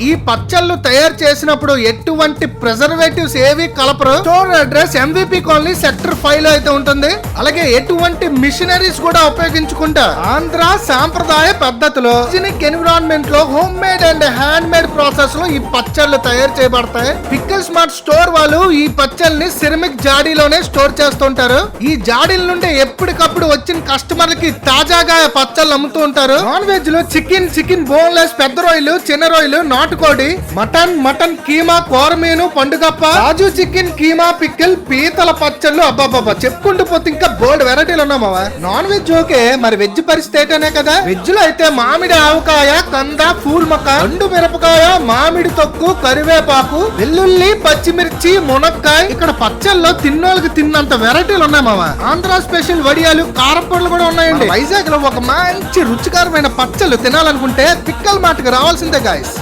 ఈ పచ్చళ్ళు తయారు చేసినప్పుడు ఎటువంటి ప్రిజర్వేటివ్స్ ఏవి కలపరు. Store address MVP colony sector 5 లో అయితే ఉంటుంది. అలాగే ఎటువంటి మిషనరీస్ కూడా ఉపయోగించుకుంటా ఆంధ్ర సాంప్రదాయ పద్ధతిలో ఎన్విరాన్మెంట్ లో home made and hand made process లో ఈ పచ్చళ్ళు తయారు చేయబడతాయి. పిక్కల్ స్మార్ట్ స్టోర్ వాళ్ళు ఈ పచ్చళ్ళని సిరమిక్ జాడీలోనే స్టోర్ చేస్తుంటారు. ఈ జాడీల నుండి ఎప్పటికప్పుడు వచ్చిన కస్టమర్లకి తాజాగా పచ్చళ్ళు అమ్ముతూ ఉంటారు. నాన్ వెజ్ లో చికెన్ బోన్లెస్, పెద్ద రొయ్యలు, చిన్న రొయ్యలు, నాటుకోడి, మటన్ కీమా, కోరమీను, పండుగప్ప, రాజు చికెన్, కీమా, పిక్కల్, పీతల పచ్చళ్ళు, అబ్బాబ్బా చెప్పుకుంటూ పోతే ఇంకా బోల్డ్ వెరైటీలు ఉన్నామా. నాన్ వెజ్ ఓకే, మరి వెజ్ పరిస్థితి ఏంటనే కదా. వెజ్ లో అయితే మామిడి ఆవకాయ, కంద, పూల్ మక్క, ఎండు మిరపకాయ, మామిడి తొక్కు, కరివేపాకు, వెల్లుల్లి, పచ్చిమిర్చి, మునక్కాయ. ఇక్కడ పచ్చళ్ళలో తిన్నోళ్ళకి తిన్నంత వెరైటీలు ఉన్నాయి మామ. ఆంధ్ర స్పెషల్ వడియాలు, కారపొడులు కూడా ఉన్నాయండి. వైజాగ్ లో ఒక మంచి రుచికరమైన పచ్చళ్ళు తినాలనుకుంటే పిక్కల్ మార్ట్కి రావాల్సిందే గాయస్.